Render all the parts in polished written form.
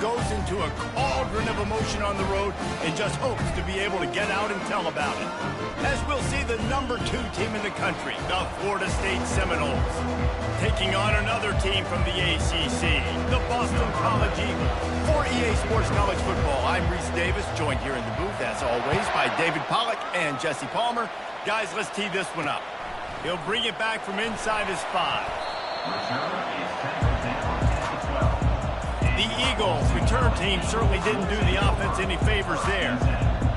goes into a cauldron of emotion on the road and just hopes to be able to get out and tell about it. As we'll see the #2 team in the country, the Florida State Seminoles, taking on another team from the ACC, the Boston College Eagles. For EA Sports College Football, I'm Reese Davis, joined here in the booth, as always, by David Pollack and Jesse Palmer. Guys, let's tee this one up. He'll bring it back from inside his 5. The Eagles' return team certainly didn't do the offense any favors there.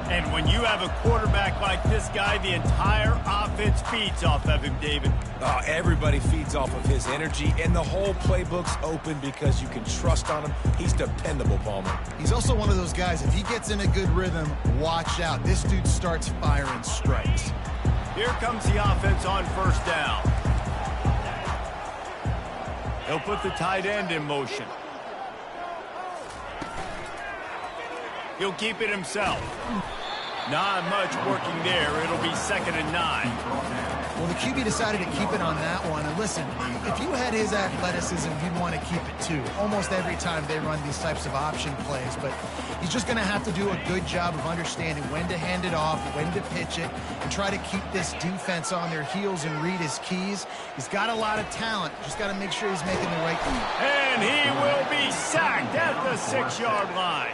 And when you have a quarterback like this guy, the entire offense feeds off of him, David. Oh, everybody feeds off of his energy, and the whole playbook's open because you can trust on him. He's dependable, Palmer. He's also one of those guys, if he gets in a good rhythm, watch out. This dude starts firing strikes. Here comes the offense on first down. He'll put the tight end in motion. He'll keep it himself. Not much working there. It'll be 2nd and 9. Well, the QB decided to keep it on that one. And listen, if you had his athleticism, you'd want to keep it too. Almost every time they run these types of option plays. But he's just going to have to do a good job of understanding when to hand it off, when to pitch it, and try to keep this defense on their heels and read his keys. He's got a lot of talent. Just got to make sure he's making the right move. And he will be sacked at the 6-yard line.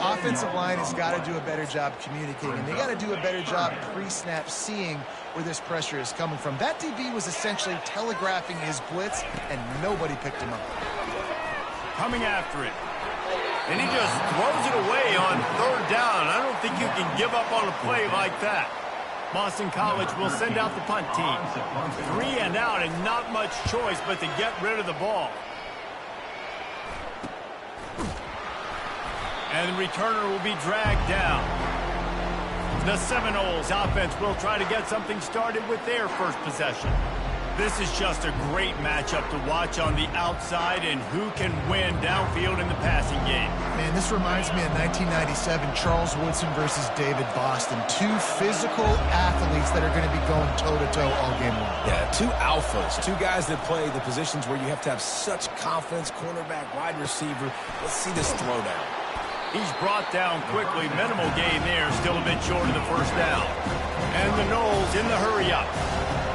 Offensive line has got to do a better job communicating. They got to do a better job pre-snap seeing where this pressure is coming from. That DB was essentially telegraphing his blitz, and nobody picked him up. Coming after it. And he just throws it away on 3rd down. I don't think you can give up on a play like that. Boston College will send out the punt team. 3 and out, and not much choice but to get rid of the ball. And the returner will be dragged down. The Seminoles offense will try to get something started with their first possession. This is just a great matchup to watch on the outside, and who can win downfield in the passing game. Man, this reminds me of 1997, Charles Woodson versus David Boston. 2 physical athletes that are going to be going toe-to-toe all game long. Yeah, 2 alphas, 2 guys that play the positions where you have to have such confidence, cornerback, wide receiver. Let's see this throwdown. He's brought down quickly. Minimal gain there. Still a bit short of the first down. And the Noles in the hurry-up.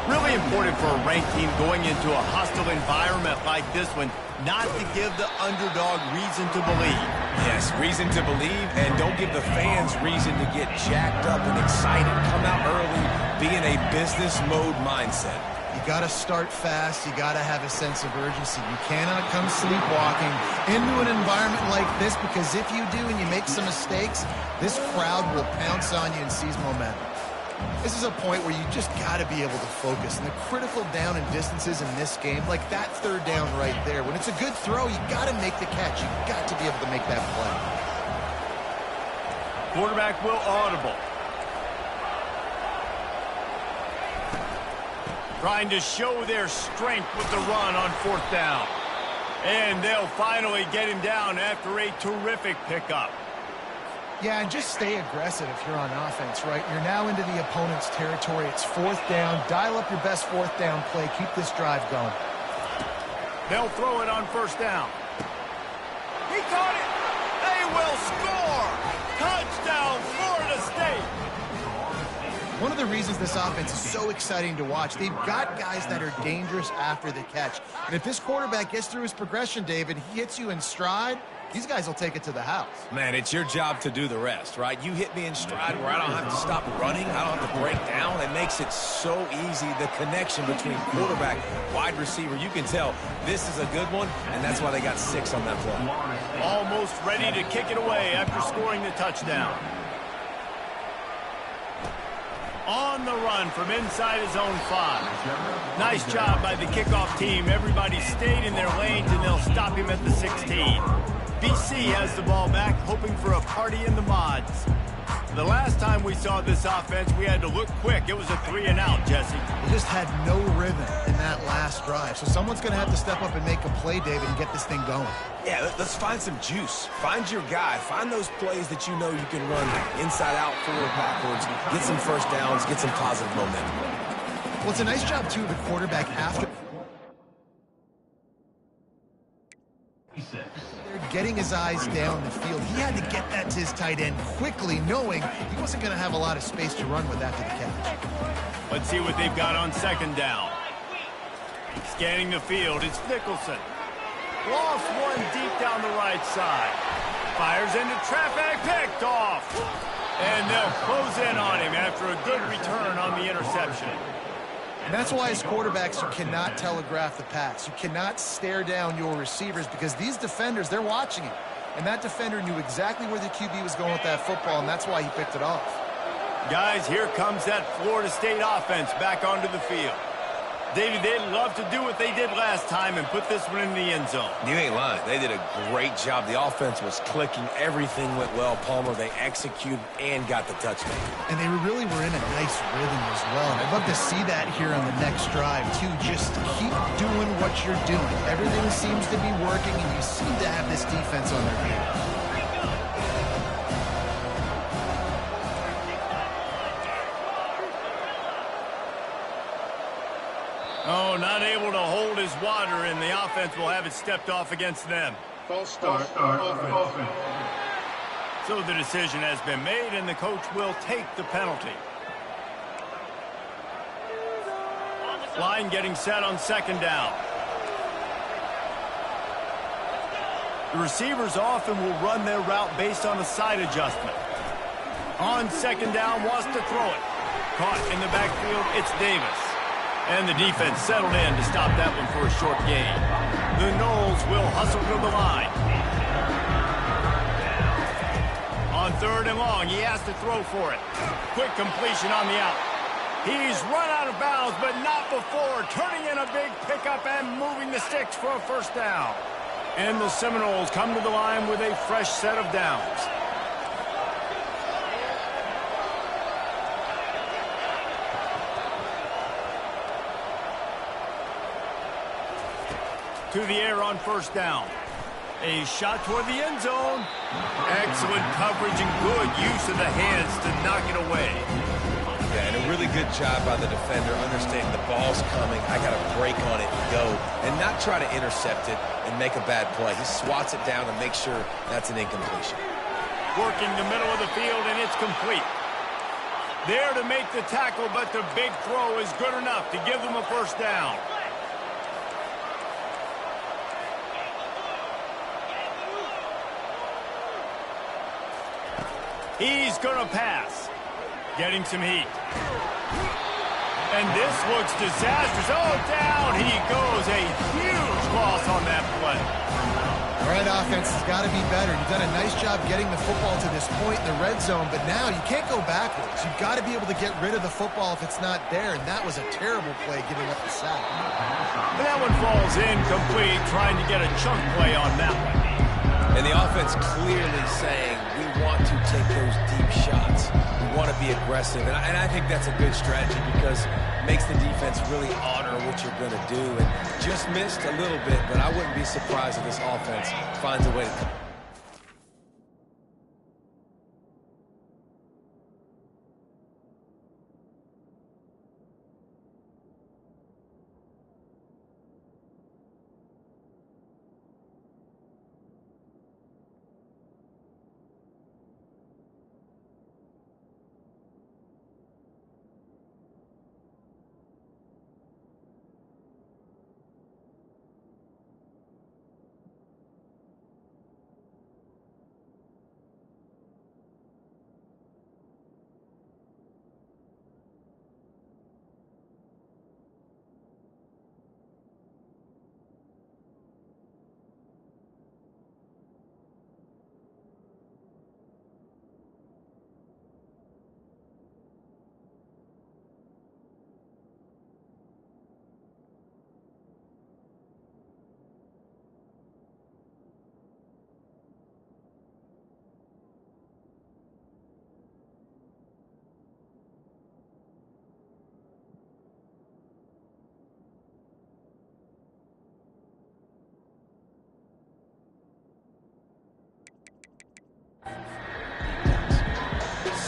Really important for a ranked team going into a hostile environment like this one, not to give the underdog reason to believe. Yes, reason to believe, and don't give the fans reason to get jacked up and excited. Come out early, be in a business mode mindset. You got to start fast. You got to have a sense of urgency. You cannot come sleepwalking into an environment like this, because if you do and you make some mistakes, this crowd will pounce on you and seize momentum. This is a point where you just got to be able to focus. And the critical down and distances in this game, like that 3rd down right there, when it's a good throw, you got to make the catch. You got to be able to make that play. Quarterback will audible. Trying to show their strength with the run on 4th down. And they'll finally get him down after a terrific pickup. Yeah, and just stay aggressive if you're on offense, right? You're now into the opponent's territory. It's 4th down. Dial up your best 4th down play. Keep this drive going. They'll throw it on 1st down. He caught it. They will score. Touchdown, Florida State. One of the reasons this offense is so exciting to watch, they've got guys that are dangerous after the catch. And if this quarterback gets through his progression, David, he hits you in stride, these guys will take it to the house. Man, it's your job to do the rest, right? You hit me in stride where I don't have to stop running. I don't have to break down. It makes it so easy, the connection between quarterback, wide receiver. You can tell this is a good one, and that's why they got 6 on that play. Almost ready to kick it away after scoring the touchdown. On the run from inside his own 5. Nice job by the kickoff team. Everybody stayed in their lanes, and they'll stop him at the 16. BC has the ball back, hoping for a party in the mods. The last time we saw this offense, we had to look quick. It was a 3 and out, Jesse. They just had no rhythm in that last drive. So someone's going to have to step up and make a play, David, and get this thing going. Yeah, let's find some juice. Find your guy. Find those plays that you know you can run inside out, forward, backwards. Get some first downs. Get some positive momentum. Well, it's a nice job, too, of the quarterback after their getting his eyes down the field. He had to get that to his tight end quickly, knowing he wasn't going to have a lot of space to run with after the catch. Let's see what they've got on second down. Scanning the field, it's Nicholson. Lost one deep down the right side. Fires into traffic, picked off. And they'll close in on him after a good return on the interception. And that's why as quarterbacks, you cannot telegraph the pass. You cannot stare down your receivers because these defenders, they're watching it. And that defender knew exactly where the QB was going with that football, and that's why he picked it off. Guys, here comes that Florida State offense back onto the field. Davey, they'd love to do what they did last time and put this one in the end zone. You ain't lying. They did a great job. The offense was clicking. Everything went well, Palmer. They executed and got the touchdown. And they really were in a nice rhythm as well. And I'd love to see that here on the next drive, too. Just keep doing what you're doing. Everything seems to be working, and you seem to have this defense on their heels. Oh, not able to hold his water, and the offense will have it stepped off against them. False start, offense. So the decision has been made, and the coach will take the penalty. Line getting set on second down. The receivers often will run their route based on a side adjustment. On second down, wants to throw it. Caught in the backfield, it's Davis. And the defense settled in to stop that one for a short gain. The Noles will hustle to the line. On third and long, he has to throw for it. Quick completion on the out. He's run out of bounds, but not before turning in a big pickup and moving the sticks for a first down. And the Seminoles come to the line with a fresh set of downs. To the air on first down. A shot toward the end zone. Excellent coverage and good use of the hands to knock it away. Yeah, and a really good job by the defender, understanding the ball's coming. I got to break on it and go, and not try to intercept it and make a bad play. He swats it down and makes sure that's an incompletion. Working the middle of the field, and it's complete. There to make the tackle, but the big throw is good enough to give them a first down. He's going to pass. Getting some heat. And this looks disastrous. Oh, down he goes. A huge loss on that play. All right, offense has got to be better. You've done a nice job getting the football to this point in the red zone, but now you can't go backwards. You've got to be able to get rid of the football if it's not there, and that was a terrible play giving up the sack. And that one falls incomplete, trying to get a chunk play on that one. And the offense clearly saying, we want to take those deep shots. We want to be aggressive. And I think that's a good strategy because it makes the defense really honor what you're going to do. And just missed a little bit, but I wouldn't be surprised if this offense finds a way to...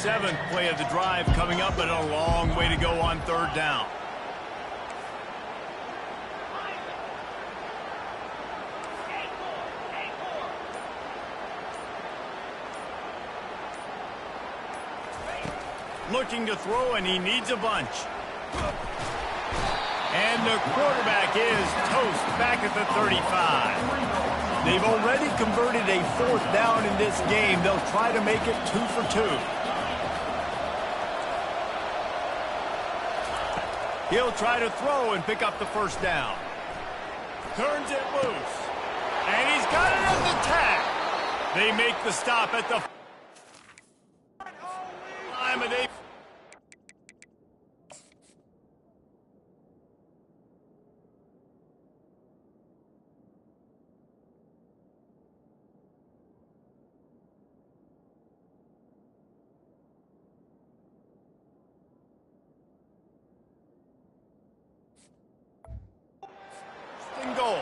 Seventh play of the drive coming up, but a long way to go on third down. looking to throw, and he needs a bunch. And the quarterback is toast back at the 35. They've already converted a 4th down in this game. They'll try to make it 2 for 2. He'll try to throw and pick up the 1st down. Turns it loose. And he's got it at the tag. They make the stop at the time, and they... goal.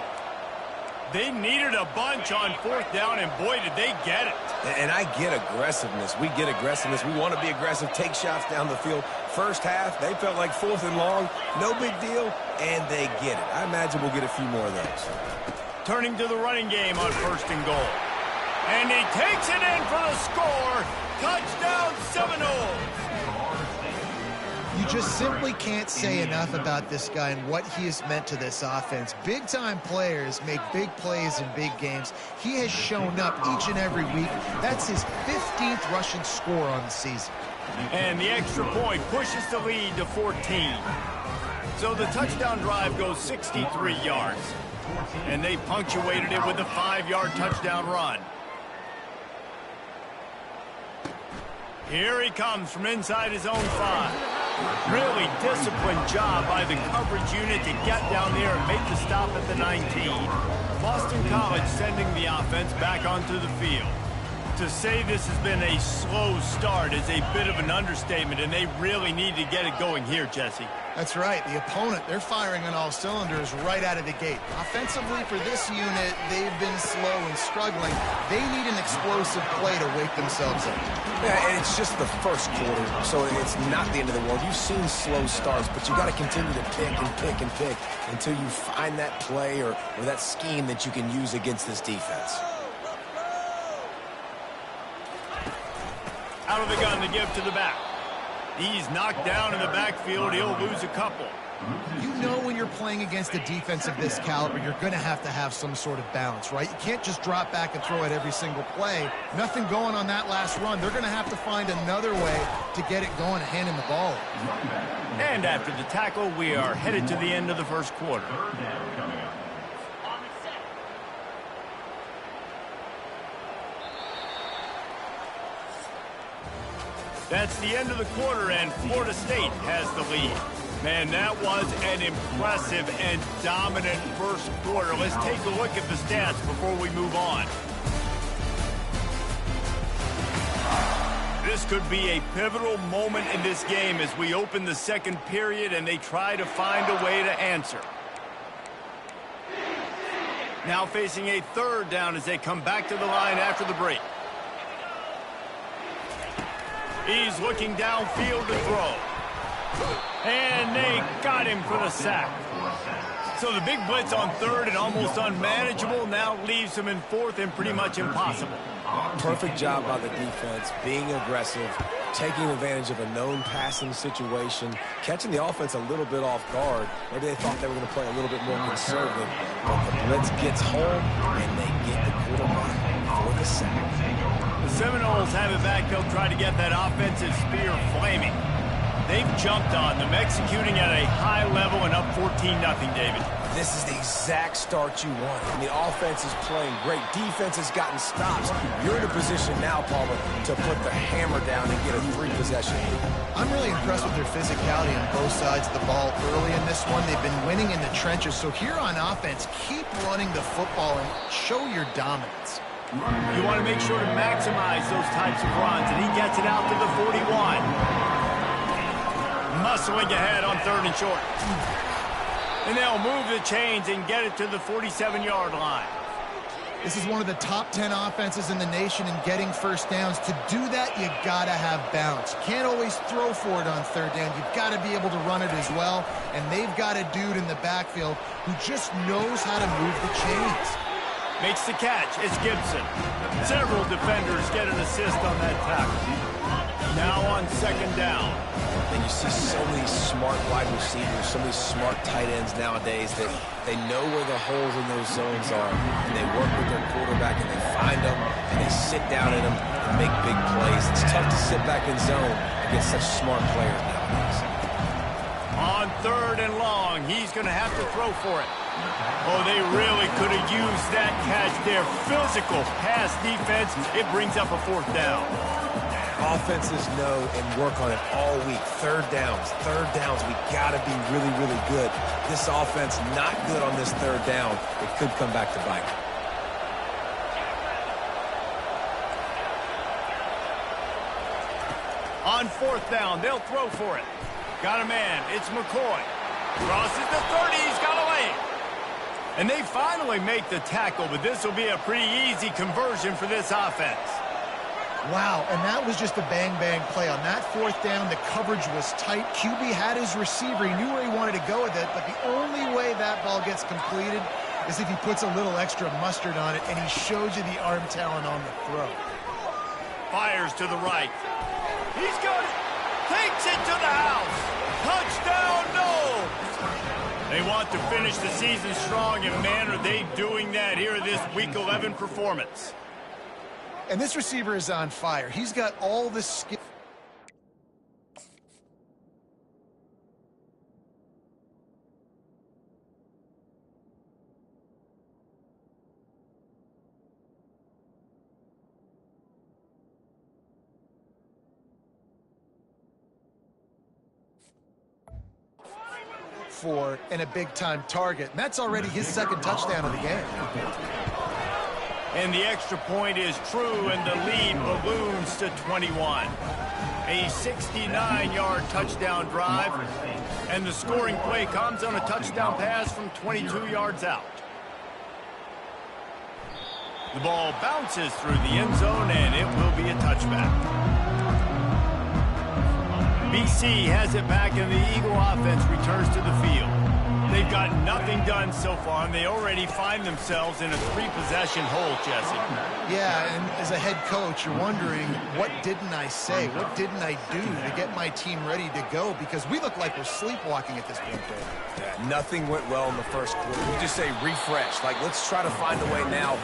They needed a bunch on 4th down, and boy, did they get it. And I get aggressiveness. We get aggressiveness. We want to be aggressive, take shots down the field. First half, they felt like 4th and long. No big deal, and they get it. I imagine we'll get a few more of those. Turning to the running game on 1st and goal. And he takes it in for the score. Touchdown, Seminoles. You just simply can't say enough about this guy and what he has meant to this offense. Big-time players make big plays in big games. He has shown up each and every week. That's his 15th rushing score on the season. And the extra point pushes the lead to 14. So the touchdown drive goes 63 yards. And they punctuated it with a 5-yard touchdown run. Here he comes from inside his own 5. Really disciplined job by the coverage unit to get down there and make the stop at the 19. Boston College sending the offense back onto the field. To say this has been a slow start is a bit of an understatement, and they really need to get it going here, Jesse. That's right. The opponent, they're firing on all cylinders right out of the gate. Offensively for this unit, they've been slow and struggling. They need an explosive play to wake themselves up. Yeah, and it's just the first quarter, so it's not the end of the world. You've seen slow starts, but you got to continue to pick and pick and pick until you find that play or that scheme that you can use against this defense. Out of the gun to give to the back. He's knocked down in the backfield. He'll lose a couple. You know when you're playing against a defense of this caliber, you're going to have some sort of balance, right? You can't just drop back and throw it every single play. Nothing going on that last run. They're going to have to find another way to get it going and hand him the ball. And after the tackle, we are headed to the end of the first quarter. That's the end of the quarter, and Florida State has the lead. Man, that was an impressive and dominant first quarter. Let's take a look at the stats before we move on. This could be a pivotal moment in this game as we open the second period and they try to find a way to answer. Now facing a 3rd down as they come back to the line after the break. He's looking downfield to throw. And they got him for the sack. So the big blitz on 3rd and almost unmanageable now leaves him in 4th and pretty much impossible. Perfect job by the defense, being aggressive, taking advantage of a known passing situation, catching the offense a little bit off guard. Maybe they thought they were going to play a little bit more conservative, but the blitz gets home and they get the quarterback for the sack. The Seminoles have it back. They'll try to get that offensive spear flaming. They've jumped on them, executing at a high level and up 14-0, David. This is the exact start you want. And the offense is playing great. Defense has gotten stops. You're in a position now, Palmer, to put the hammer down and get a 3-possession. I'm really impressed with their physicality on both sides of the ball early in this one. They've been winning in the trenches. So here on offense, keep running the football and show your dominance. You want to make sure to maximize those types of runs, and he gets it out to the 41. Muscling ahead on 3rd and short. And they'll move the chains and get it to the 47-yard line. This is one of the top 10 offenses in the nation in getting first downs. To do that, you got to have balance. You can't always throw for it on 3rd down. You've got to be able to run it as well. And they've got a dude in the backfield who just knows how to move the chains. Makes the catch. It's Gibson. Several defenders get an assist on that tackle. Now on second down. And you see so many smart wide receivers, so many smart tight ends nowadays that they know where the holes in those zones are, and they work with their quarterback, and they find them, and they sit down in them and make big plays. It's tough to sit back in zone against such smart players nowadays. On third and long, he's going to have to throw for it. Oh, they really could have used that catch there. Physical pass defense. It brings up a fourth down. Offenses know and work on it all week. Third downs. We got to be really, really good. This offense not good on this third down. It could come back to bite. On fourth down, they'll throw for it. Got a man. It's McCoy. Crosses the 30. He's got a lane. And they finally make the tackle, but this will be a pretty easy conversion for this offense. Wow, and that was just a bang-bang play. On that fourth down, the coverage was tight. QB had his receiver. He knew where he wanted to go with it, but the only way that ball gets completed is if he puts a little extra mustard on it, and he shows you the arm talent on the throw. Fires to the right. He's got it. Takes it to the house. Touchdown, no! They want to finish the season strong, and man, are they doing that here in this Week 11 performance. And this receiver is on fire. He's got all the skill. For and a big-time target. And that's already his second touchdown of the game. And the extra point is true, and the lead balloons to 21. A 69-yard touchdown drive, and the scoring play comes on a touchdown pass from 22 yards out. The ball bounces through the end zone, and it will be a touchback. BC has it back, and the Eagle offense returns to the field. They've got nothing done so far, and they already find themselves in a three-possession hole, Jesse. Yeah, and as a head coach, you're wondering, what didn't I say? What didn't I do to get my team ready to go? Because we look like we're sleepwalking at this point, Dave. Yeah, nothing went well in the first quarter. We just say refresh. Like, let's try to find a way now,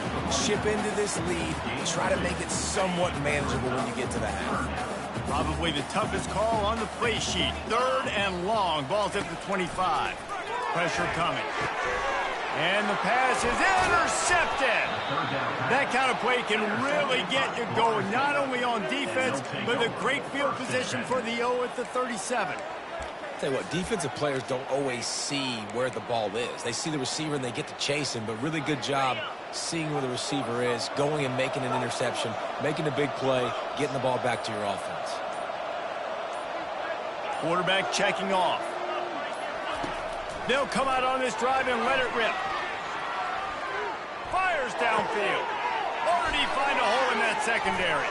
chip into this lead, and try to make it somewhat manageable when you get to the half. Probably the toughest call on the play sheet. Third and long. Ball's at the 25. Pressure coming. And the pass is intercepted. That kind of play can really get you going, not only on defense, but the great field position for the O at the 37. Tell you what, defensive players don't always see where the ball is. They see the receiver and they get to chase him, but really good job seeing where the receiver is, going and making an interception, making a big play, getting the ball back to your offense. Quarterback checking off. They'll come out on this drive and let it rip. Fires downfield. Already find a hole in that secondary.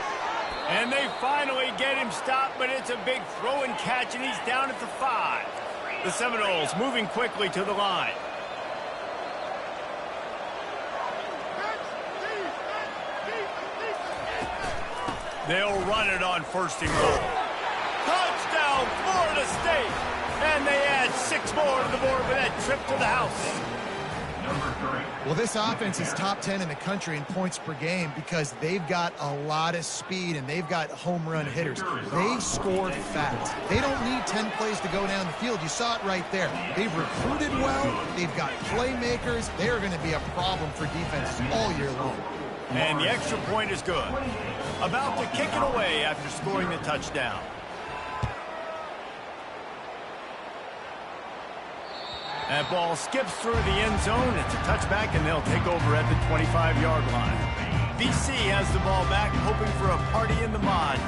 And they finally get him stopped, but it's a big throw and catch, and he's down at the 5. The Seminoles moving quickly to the line. They'll run it on first and goal. Touchdown, Florida State! And they add 6 more to the board with that trip to the house. Well, this offense is top 10 in the country in points per game because they've got a lot of speed and they've got home run hitters. They score fast. They don't need 10 plays to go down the field. You saw it right there. They've recruited well. They've got playmakers. They are going to be a problem for defenses all year long. And the extra point is good. About to kick it away after scoring the touchdown. That ball skips through the end zone. It's a touchback, and they'll take over at the 25-yard line. BC has the ball back, hoping for a party in the mods.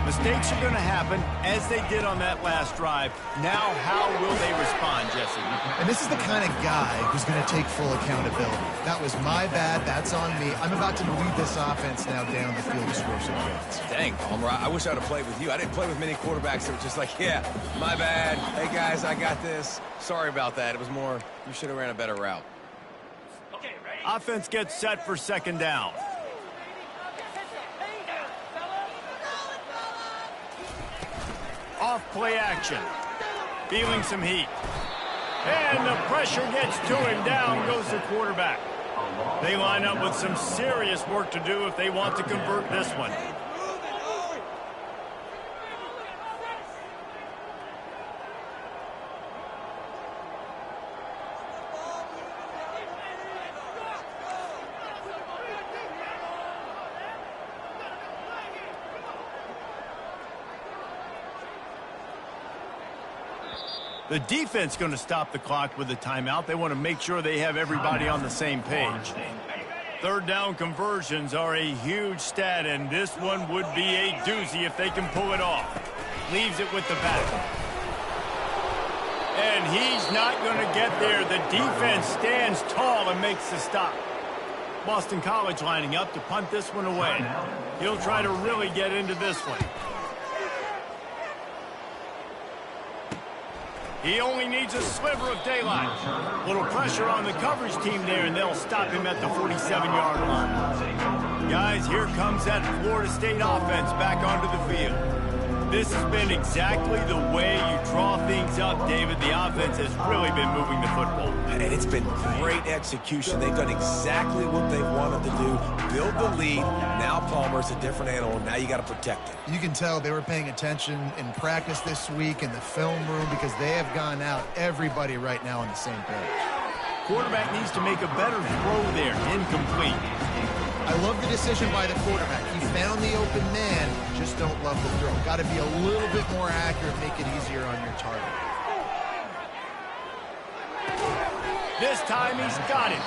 Mistakes are going to happen, as they did on that last drive. Now, how will they respond, Jesse? And this is the kind of guy who's going to take full accountability. That was my bad. That's on me. I'm about to lead this offense now down the field to score some points. Dang, Palmer, I wish I would have played with you. I didn't play with many quarterbacks that were just like, yeah, my bad. Hey, guys, I got this. Sorry about that. It was more, you should have ran a better route. Okay, ready? Offense gets set for second down. Off play action. Feeling some heat. And the pressure gets to him. Down goes the quarterback. They line up with some serious work to do if they want to convert this one. The defense going to stop the clock with a timeout. They want to make sure they have everybody on the same page. Third down conversions are a huge stat, and this one would be a doozy if they can pull it off. Leaves it with the back. And he's not going to get there. The defense stands tall and makes the stop. Boston College lining up to punt this one away. He'll try to really get into this one. He only needs a sliver of daylight. Little pressure on the coverage team there, and they'll stop him at the 47-yard line. Guys, here comes that Florida State offense back onto the field. This has been exactly the way you draw things up, David. The offense has really been moving the football. And it's been great execution. They've done exactly what they wanted to do. Build the lead. Now Palmer's a different animal. Now you got to protect it. You can tell they were paying attention in practice this week in the film room because they have gone out everybody right now on the same page. Quarterback needs to make a better throw there. Incomplete. I love the decision by the quarterback. He found the open man, just don't love the throw. Got to be a little bit more accurate, make it easier on your target. This time he's got it.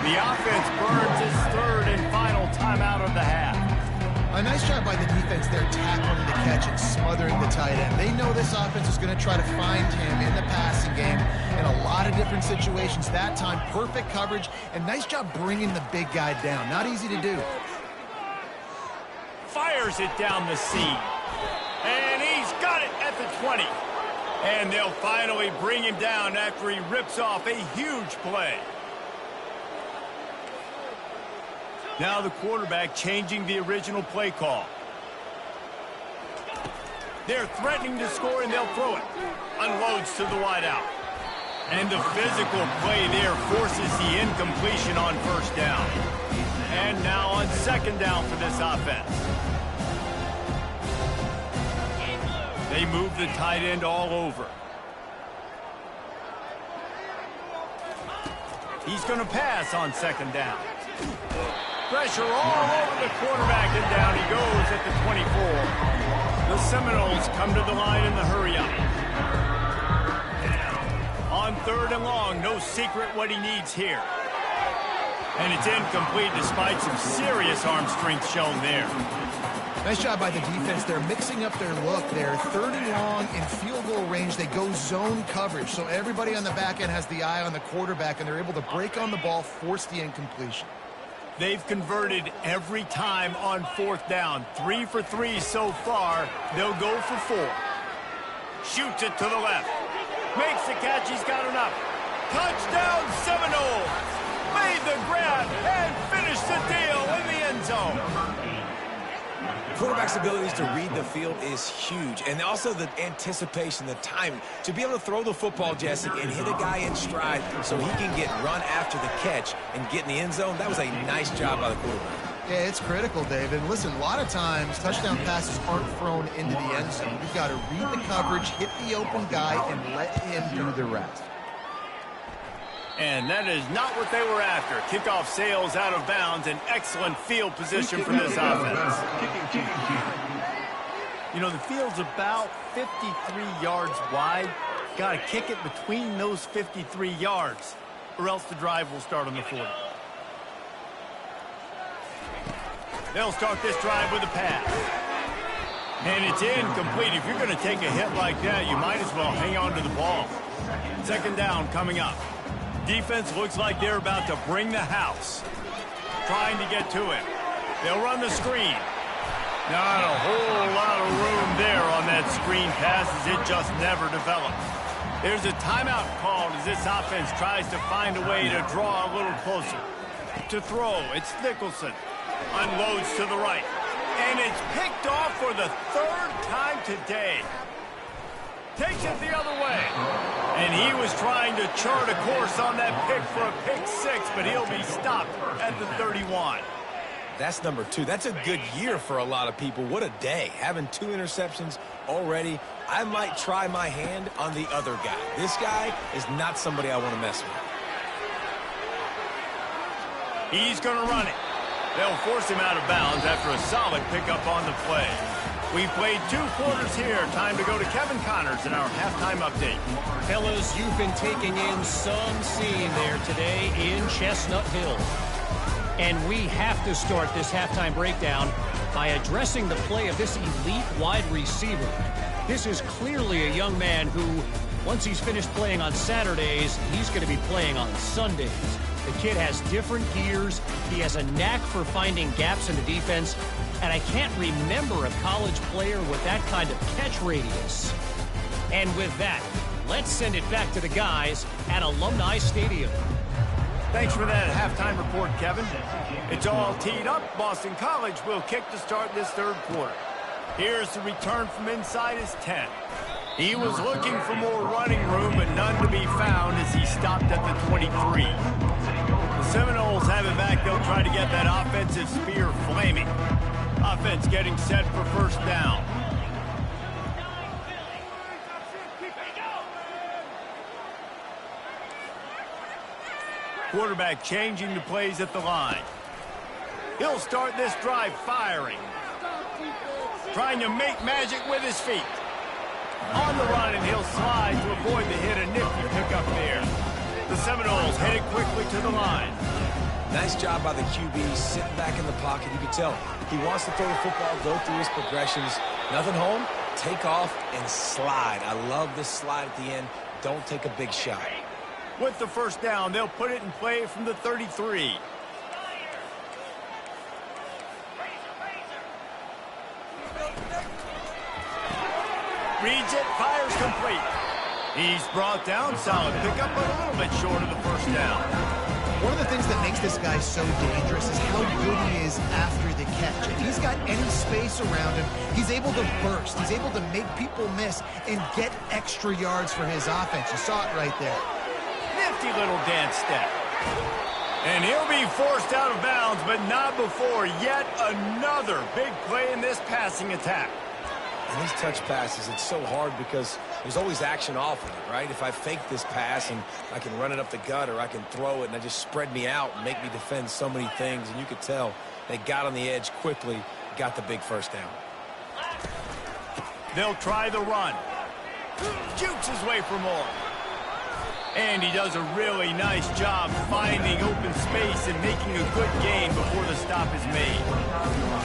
The offense burns his third and final timeout of the half. A nice job by the defense there, tackling the catch and smothering the tight end. They know this offense is going to try to find him in the passing game in a lot of different situations. That time, perfect coverage, and nice job bringing the big guy down. Not easy to do. Fires it down the seam. And he's got it at the 20. And they'll finally bring him down after he rips off a huge play. Now the quarterback changing the original play call. They're threatening to score, and they'll throw it. Unloads to the wideout. And the physical play there forces the incompletion on first down. And now on second down for this offense. They move the tight end all over. He's going to pass on second down. Pressure all over the quarterback, and down he goes at the 24. The Seminoles come to the line in the hurry-up. On third and long, no secret what he needs here. And it's incomplete despite some serious arm strength shown there. Nice job by the defense. They're mixing up their look there. Third and long in field goal range. They go zone coverage. So everybody on the back end has the eye on the quarterback, and they're able to break on the ball, force the incompletion. They've converted every time on fourth down. 3 for 3 so far. They'll go for 4. Shoots it to the left. Makes the catch. He's got enough. Touchdown Seminoles. Made the grab and finished the deal in the end zone. Quarterback's abilities to read the field is huge, and also the anticipation, the time to be able to throw the football, Jesse, and hit a guy in stride so he can get run after the catch and get in the end zone. That was a nice job by the quarterback. Yeah, it's critical, David. Listen, a lot of times touchdown passes aren't thrown into the end zone. You've got to read the coverage, hit the open guy, and let him do the rest. And that is not what they were after. Kickoff sails out of bounds. An excellent field position for this offense. You know, the field's about 53 yards wide. Got to kick it between those 53 yards, or else the drive will start on the 40. They'll start this drive with a pass. And it's incomplete. If you're going to take a hit like that, you might as well hang on to the ball. Second down coming up. Defense looks like they're about to bring the house. Trying to get to it. They'll run the screen. Not a whole lot of room there on that screen pass as it just never developed. There's a timeout called as this offense tries to find a way to draw a little closer. To throw, it's Nicholson. Unloads to the right. And it's picked off for the third time today. Takes it the other way. And he was trying to chart a course on that pick for a pick 6, but he'll be stopped at the 31. That's number 2. That's a good year for a lot of people. What a day. Having 2 interceptions already. I might try my hand on the other guy. This guy is not somebody I want to mess with. He's going to run it. They'll force him out of bounds after a solid pickup on the play. We played 2 quarters here. Time to go to Kevin Connors in our halftime update. Fellas, you've been taking in some scene there today in Chestnut Hill. And we have to start this halftime breakdown by addressing the play of this elite wide receiver. This is clearly a young man who, once he's finished playing on Saturdays, he's going to be playing on Sundays. The kid has different gears. He has a knack for finding gaps in the defense. And I can't remember a college player with that kind of catch radius. And with that, let's send it back to the guys at Alumni Stadium. Thanks for that halftime report, Kevin. It's all teed up. Boston College will kick to start this 3rd quarter. Here's the return from inside his 10. He was looking for more running room, but none to be found as he stopped at the 23. The Seminoles have it back. They'll try to get that offensive spear flaming. Offense getting set for 1st down. Quarterback changing the plays at the line. He'll start this drive firing. Trying to make magic with his feet. On the run, and he'll slide to avoid the hit. A nifty pickup there. The Seminoles headed quickly to the line. Nice job by the QB, sitting back in the pocket. You can tell he wants to throw the football, go through his progressions. Nothing home, take off and slide. I love this slide at the end. Don't take a big shot. With the 1st down, they'll put it in play from the 33. Reads it, fires complete. He's brought down, solid pickup, but a little bit short of the 1st down. One of the things that makes this guy so dangerous is how good he is after the catch. If he's got any space around him, he's able to burst. He's able to make people miss and get extra yards for his offense. You saw it right there. Nifty little dance step. And he'll be forced out of bounds, but not before yet another big play in this passing attack. And these touch passes, it's so hard because there's always action off of it, right? If I fake this pass and I can run it up the gut or I can throw it and I just spread me out and make me defend so many things. And you could tell they got on the edge quickly, got the big 1st down. They'll try the run. Jukes his way for more. And he does a really nice job finding open space and making a good gain before the stop is made.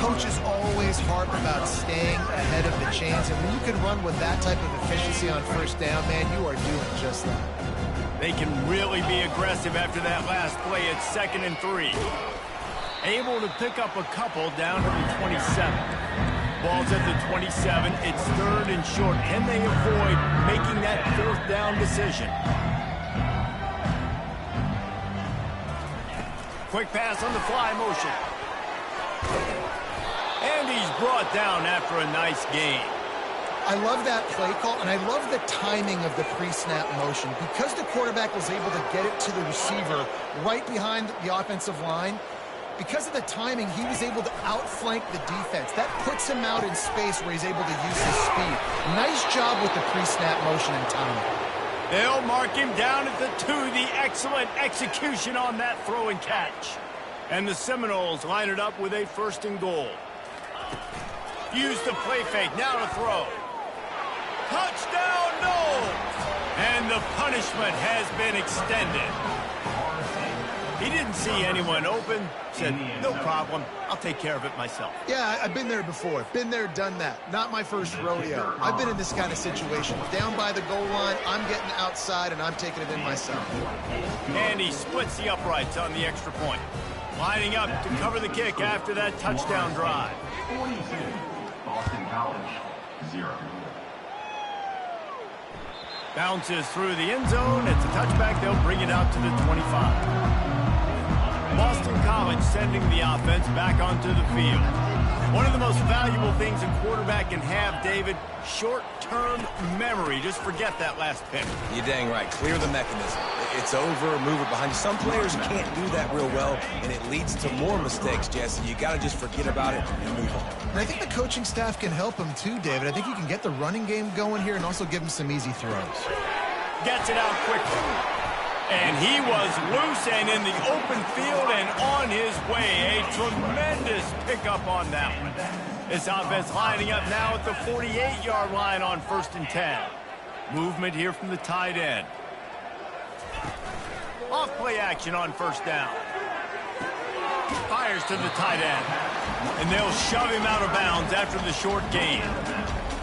Coaches always harp about staying ahead of the chains, and when you can run with that type of efficiency on 1st down, man, you are doing just that. They can really be aggressive after that last play at 2nd and 3. Able to pick up a couple down to the 27. Ball's at the 27. It's 3rd and short. Can they avoid making that 4th down decision? Quick pass on the fly motion. And he's brought down after a nice gain. I love that play call, and I love the timing of the pre-snap motion. Because the quarterback was able to get it to the receiver right behind the offensive line, because of the timing, he was able to outflank the defense. That puts him out in space where he's able to use his speed. Nice job with the pre-snap motion and timing. They'll mark him down at the 2. The excellent execution on that throw and catch. And the Seminoles line it up with a 1st and goal. Use the play fake. Now to throw. Touchdown, Noles! And the punishment has been extended. He didn't see anyone open. Said, no problem. I'll take care of it myself. Yeah, I've been there before. Been there, done that. Not my first rodeo. I've been in this kind of situation. Down by the goal line, I'm getting outside, and I'm taking it in myself. And he splits the uprights on the extra point. Lining up to cover the kick after that touchdown drive. 42, Boston College, 0. Bounces through the end zone. It's a touchback. They'll bring it out to the 25. Boston College sending the offense back onto the field. One of the most valuable things a quarterback can have, David, short-term memory. Just forget that last pick. You're dang right. Clear the mechanism. It's over, move it behind you. Some players can't do that real well, and it leads to more mistakes, Jesse. You got to just forget about it and move on. And I think the coaching staff can help him too, David. I think you can get the running game going here and also give him some easy throws. Gets it out quickly. And he was loose and in the open field and on his way. A tremendous pickup on that one. This offense lining up now at the 48-yard line on 1st and 10. Movement here from the tight end. Off play action on 1st down. Fires to the tight end. And they'll shove him out of bounds after the short gain.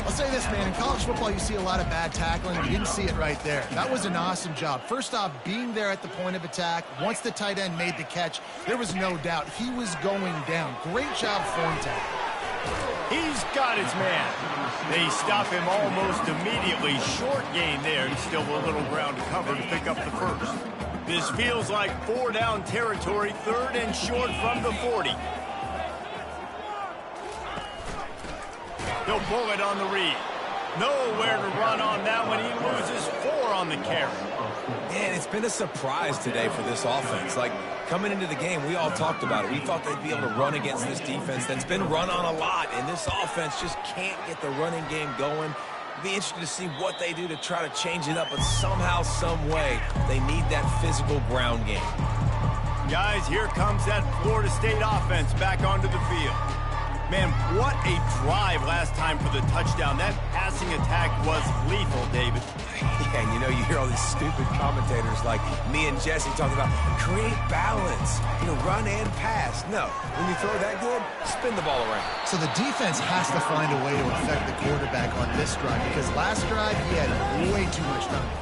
I'll say this, man. In college football, you see a lot of bad tackling. You didn't see it right there. That was an awesome job. First off, being there at the point of attack. Once the tight end made the catch, there was no doubt he was going down. Great job form tackle. He's got his man. They stop him almost immediately. Short gain there. And still a little ground to cover to pick up the first. This feels like 4-down territory. 3rd and short from the 40. He'll pull it on the read. Nowhere to run on that one. He loses 4 on the carry. Man, it's been a surprise today for this offense. Like, coming into the game, we all talked about it. We thought they'd be able to run against this defense that's been run on a lot, and this offense just can't get the running game going. It'll be interesting to see what they do to try to change it up, but somehow, some way, they need that physical ground game. Guys, here comes that Florida State offense back onto the field. Man, what a drive last time for the touchdown. That passing attack was lethal, David. Yeah, and you know, you hear all these stupid commentators like me and Jesse talking about create balance, run and pass. No, when you throw that good, spin the ball around. So the defense has to find a way to affect the quarterback on this drive because last drive he had way too much time.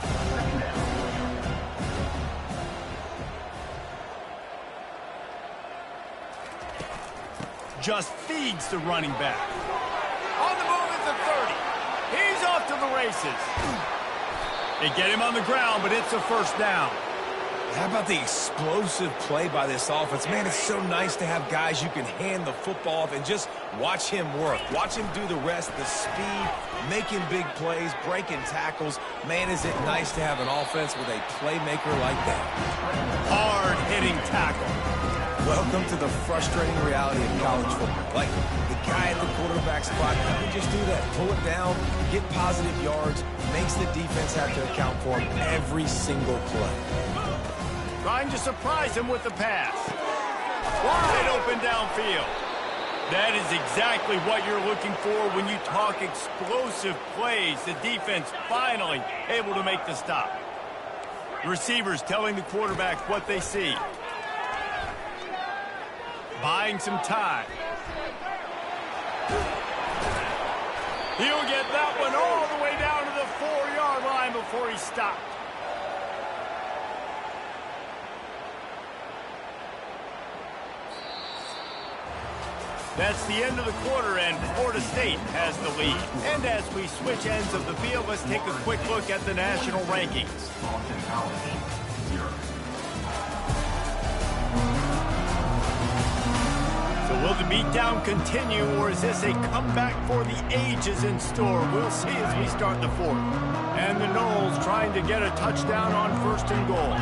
Just feeds the running back. On the move at the 30. He's off to the races. They get him on the ground, but it's a 1st down. How about the explosive play by this offense? Man, it's so nice to have guys you can hand the football off and just watch him work. Watch him do the rest, the speed, making big plays, breaking tackles. Man, is it nice to have an offense with a playmaker like that. Hard-hitting tackle. Welcome to the frustrating reality of college football. Like, the guy at the quarterback spot, he can just do that. Pull it down, get positive yards, makes the defense have to account for him every single play. Trying to surprise him with the pass. Wide open downfield. That is exactly what you're looking for when you talk explosive plays. The defense finally able to make the stop. Receivers telling the quarterback what they see. Buying some time. He'll get that one all the way down to the 4-yard line before he stopped. That's the end of the quarter, and Florida State has the lead. And as we switch ends of the field, let's take a quick look at the national rankings. Boston College, 0. So will the beatdown continue, or is this a comeback for the ages in store? We'll see as we start the 4th. And the Noles trying to get a touchdown on 1st and goal.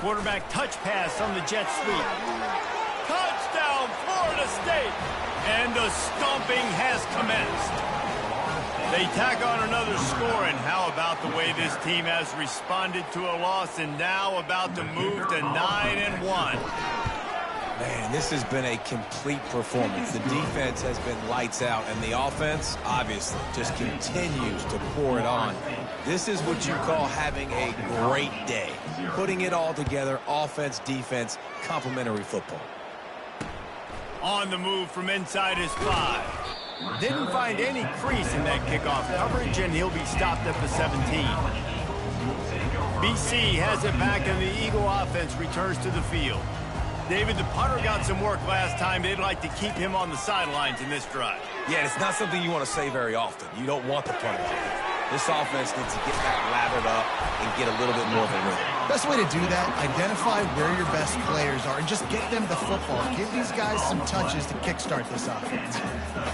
Quarterback touch pass on the jet sweep. Touchdown, Florida State! And the stomping has commenced. They tack on another score, and how about the way this team has responded to a loss and now about to move to 9-1. Man, this has been a complete performance. The defense has been lights out, and the offense, obviously, just continues to pour it on. This is what you call having a great day. Putting it all together, offense, defense, complementary football. On the move from inside his 5. Didn't find any crease in that kickoff coverage, and he'll be stopped at the 17. BC has it back, and the Eagle offense returns to the field. David, the punter got some work last time. They'd like to keep him on the sidelines in this drive. Yeah, it's not something you want to say very often. You don't want the punter. This offense needs to get that lathered up and get a little bit more of a rhythm. Best way to do that, identify where your best players are and just get them the football. Give these guys some touches to kickstart this offense.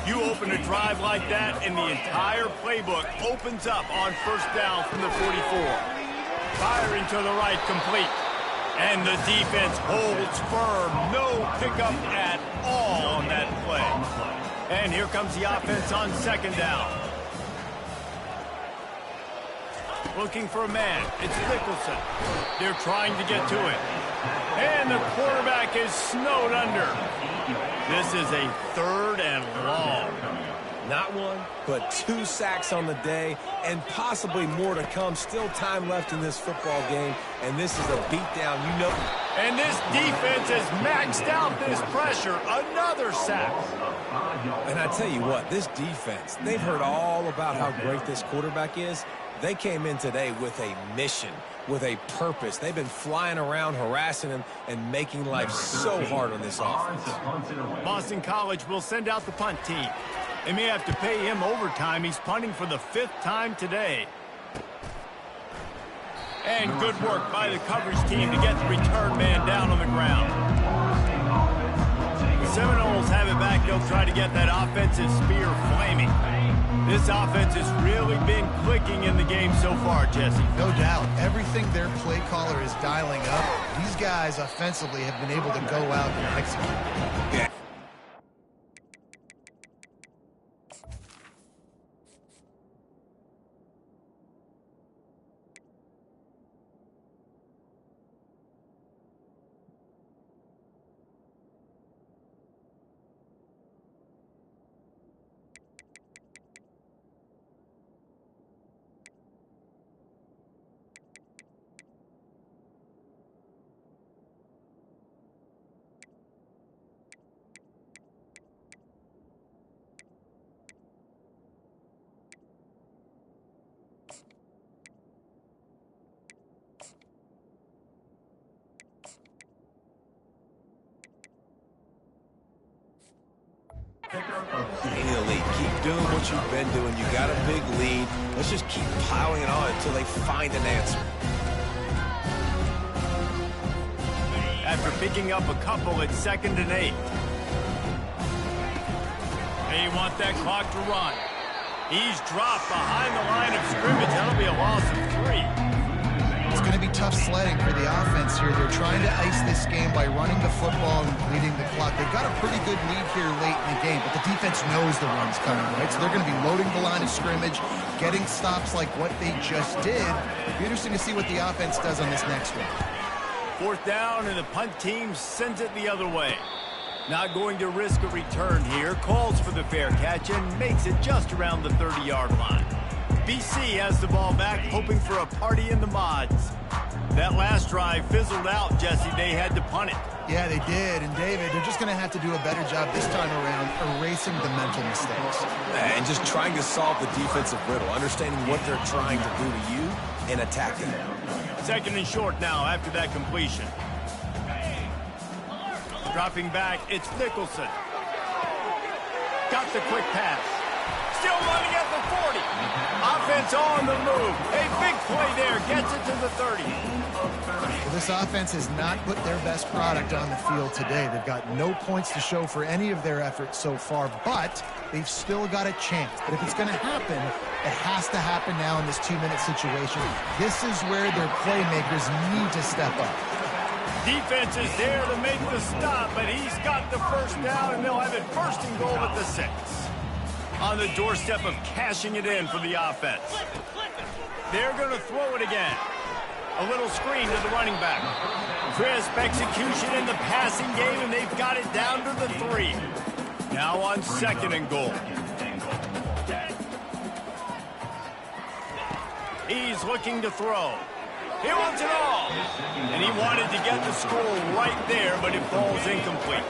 You open a drive like that, and the entire playbook opens up on first down from the 44. Firing to the right, complete. And the defense holds firm. No pickup at all on that play. And here comes the offense on second down. Looking for a man. It's Nicholson. They're trying to get to it. And the quarterback is snowed under. This is a 3rd and long. Not one, but 2 sacks on the day, and possibly more to come. Still time left in this football game, and this is a beatdown, you know. And this defense has maxed out this pressure. Another sack. And I tell you what, this defense, they've heard all about how great this quarterback is. They came in today with a mission, with a purpose. They've been flying around, harassing him, and making life so hard on this offense. Boston College will send out the punt team. They may have to pay him overtime. He's punting for the 5th time today. And good work by the coverage team to get the return man down on the ground. The Seminoles have it back. They'll try to get that offensive spear flaming. This offense has really been clicking in the game so far, Jesse. No doubt. Everything their play caller is dialing up, these guys offensively have been able to go out and execute. Yeah. Gain the lead. Keep doing what you've been doing. You got a big lead. Let's just keep piling it on until they find an answer. After picking up a couple, it's 2nd and 8. They want that clock to run. He's dropped behind the line of scrimmage. That'll be a loss of 3. It's going to be tough sledding for the offense here. They're trying to ice this game by running the football and bleeding the clock. They've got a pretty good lead here late in the game, but the defense knows the run's coming, right? So they're going to be loading the line of scrimmage, getting stops like what they just did. It'll be interesting to see what the offense does on this next one. 4th down, and the punt team sends it the other way. Not going to risk a return here. Calls for the fair catch and makes it just around the 30-yard line. BC has the ball back, hoping for a party in the mods. That last drive fizzled out, Jesse. They had to punt it. Yeah, they did. And, David, they're just going to have to do a better job this time around erasing the mental mistakes. And just trying to solve the defensive riddle, understanding what they're trying to do to you and attacking. 2nd and short now after that completion. Dropping back, it's Nicholson. Got the quick pass. Still running at the 40. Offense on the move. A big play there. Gets it to the 30. Well, this offense has not put their best product on the field today. They've got no points to show for any of their efforts so far, but they've still got a chance. But if it's going to happen, it has to happen now in this 2-minute situation. This is where their playmakers need to step up. Defense is there to make the stop, but he's got the first down, and they'll have it 1st and goal at the 6. On the doorstep of cashing it in for the offense. They're going to throw it again. A little screen to the running back. Crisp execution in the passing game, and they've got it down to the 3. Now on 2nd and goal. He's looking to throw. He wants it all. And he wanted to get the score right there, but it falls incomplete.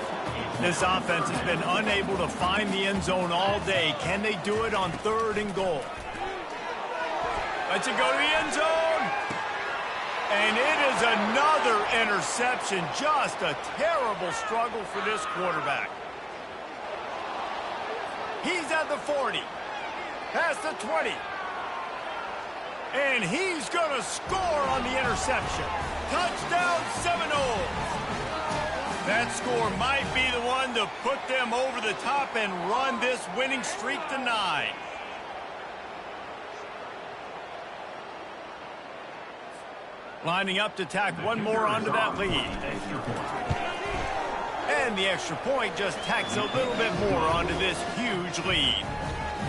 This offense has been unable to find the end zone all day. Can they do it on 3rd and goal? Let's it go to the end zone. And it is another interception. Just a terrible struggle for this quarterback. He's at the 40. Past the 20. And he's going to score on the interception. Touchdown Seminoles. That score might be the one to put them over the top and run this winning streak to 9. Lining up to tack one more onto that lead. And the extra point just tacks a little bit more onto this huge lead.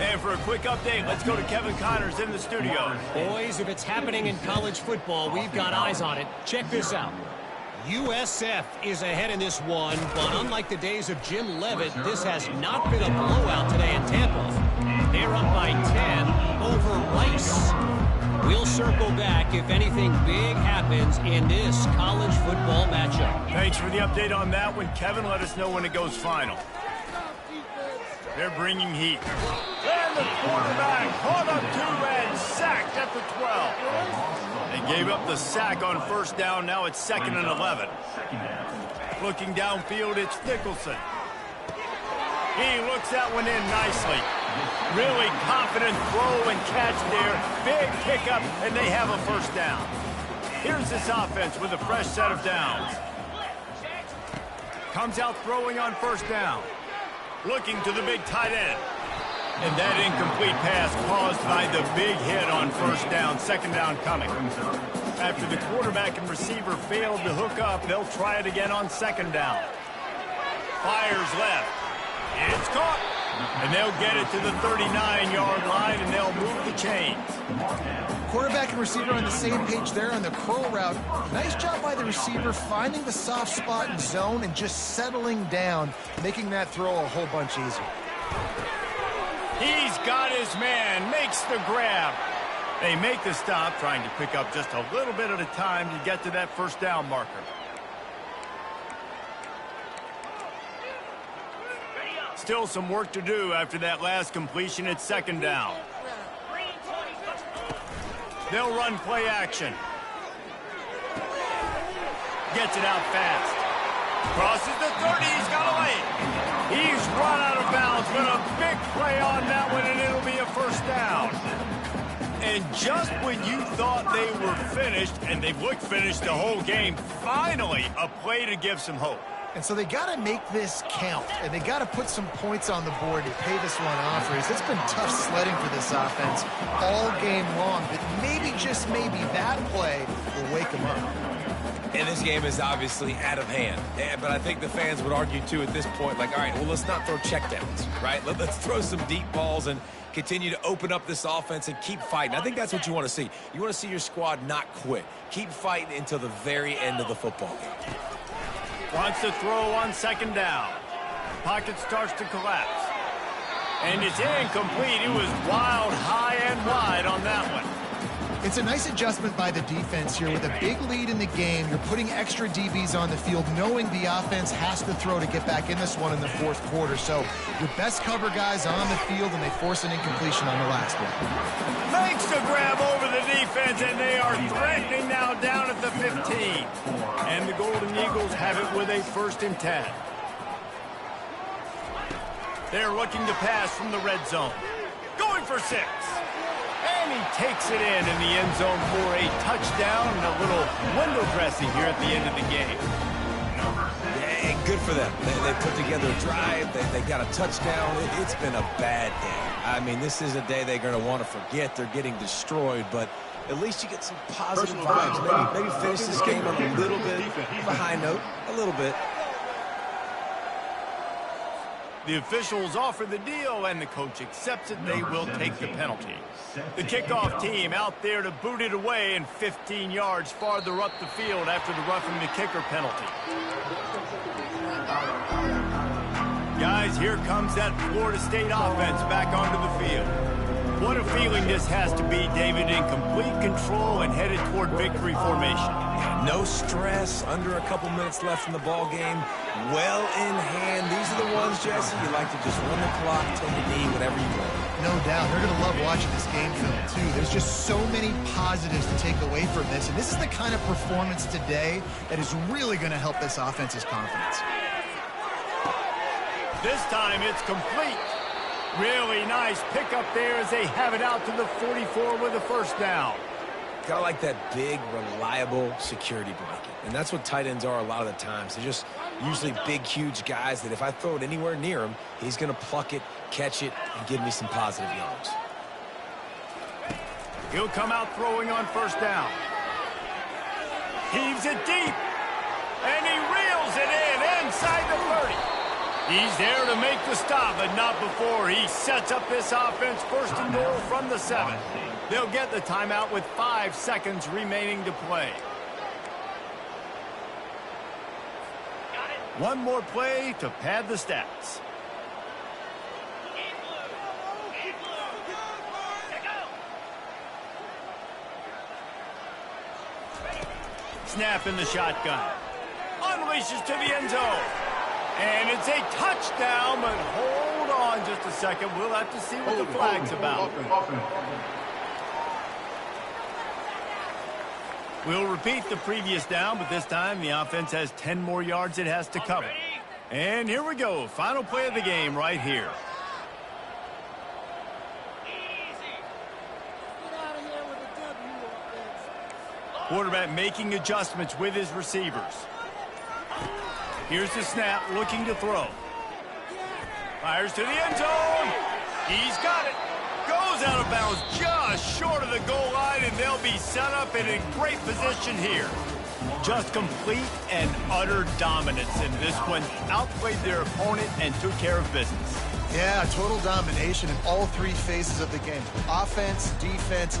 And for a quick update, let's go to Kevin Connors in the studio. Boys, if it's happening in college football, we've got eyes on it. Check this out. USF is ahead in this one, but unlike the days of Jim Leavitt, this has not been a blowout today in Tampa. They're up by 10 over Rice. We'll circle back if anything big happens in this college football matchup. Thanks for the update on that one, Kevin. Let us know when it goes final. They're bringing heat. And the quarterback caught up to and sacked at the 12. They gave up the sack on first down. Now it's 2nd and 11. Looking downfield, it's Nicholson. He looks that one in nicely. Really confident throw and catch there. Big pickup, and they have a first down. Here's this offense with a fresh set of downs. Comes out throwing on first down. Looking to the big tight end. And that incomplete pass caused by the big hit on first down. 2nd down coming. After the quarterback and receiver failed to hook up, they'll try it again on 2nd down. Fires left. It's caught. And they'll get it to the 39-yard line, and they'll move the chains. Quarterback and receiver on the same page there on the curl route. Nice job by the receiver finding the soft spot in zone and just settling down, making that throw a whole bunch easier. He's got his man, makes the grab. They make the stop, trying to pick up just a little bit at a time to get to that first down marker. Still some work to do after that last completion at 2nd down. They'll run play action. Gets it out fast. Crosses the 30. He's got a lane. He's run out of bounds, but a big play on that one, and it'll be a first down. And just when you thought they were finished, and they've looked finished the whole game, finally a play to give some hope. And so they got to make this count, and they got to put some points on the board to pay this one off. It's been tough sledding for this offense all game long, but maybe, just maybe, that play will wake them up. And this game is obviously out of hand. But I think the fans would argue, too, at this point, like, all right, well, let's not throw checkdowns, right? Let's throw some deep balls and continue to open up this offense and keep fighting. I think that's what you want to see. You want to see your squad not quit. Keep fighting until the very end of the football game. Wants to throw on 2nd down. Pocket starts to collapse. And it's incomplete. It was wild, high and wide on that one. It's a nice adjustment by the defense here. With a big lead in the game, you're putting extra DBs on the field, knowing the offense has to throw to get back in this one in the 4th quarter. So your best cover guys on the field, and they force an incompletion on the last one. Makes the grab over the defense, and they are threatening now down at the 15. And the Golden Eagles have it with a 1st and 10. They're looking to pass from the red zone. Going for 6. And he takes it in the end zone for a touchdown and a little window dressing here at the end of the game. Yeah, good for them. They put together a drive. They got a touchdown. It's been a bad day. I mean, this is a day they're going to want to forget. They're getting destroyed, but at least you get some positive vibes. Maybe finish this game on a little bit of a high note. A little bit. The officials offer the deal, and the coach accepts it. They will take the penalty. The kickoff team out there to boot it away, and 15 yards farther up the field after the roughing the kicker penalty. Guys, here comes that Florida State offense back onto the field. What a feeling this has to be, David, in complete control and headed toward victory formation. No stress, under a couple minutes left in the ball game. Well in hand. These are the ones, Jesse, you like to just run the clock, take a knee, whatever you want. No doubt. They're going to love watching this game film, too. There's just so many positives to take away from this, and this is the kind of performance today that is really going to help this offense's confidence. This time it's complete. Really nice pickup there as they have it out to the 44 with a first down. Kind of like that big, reliable security blanket. And that's what tight ends are a lot of the times. They're just usually big, huge guys that if I throw it anywhere near him, he's going to pluck it, catch it, and give me some positive yards. He'll come out throwing on first down. Heaves it deep. And he reels it in inside the 30. He's there to make the stop, but not before he sets up this offense first and goal from the 7. They'll get the timeout with 5 seconds remaining to play. One more play to pad the stats. Snap in the shotgun. Unleashes to the end zone. And it's a touchdown, but hold on just a second. We'll have to see what the flag's about. We'll repeat the previous down, but this time the offense has 10 more yards it has to cover. And here we go. Final play of the game right here. Quarterback making adjustments with his receivers. Here's the snap, looking to throw. Fires to the end zone. He's got it. Goes out of bounds just short of the goal line, and they'll be set up in a great position here. Just complete and utter dominance in this one. Outplayed their opponent and took care of business. Yeah, total domination in all 3 phases of the game. Offense, defense,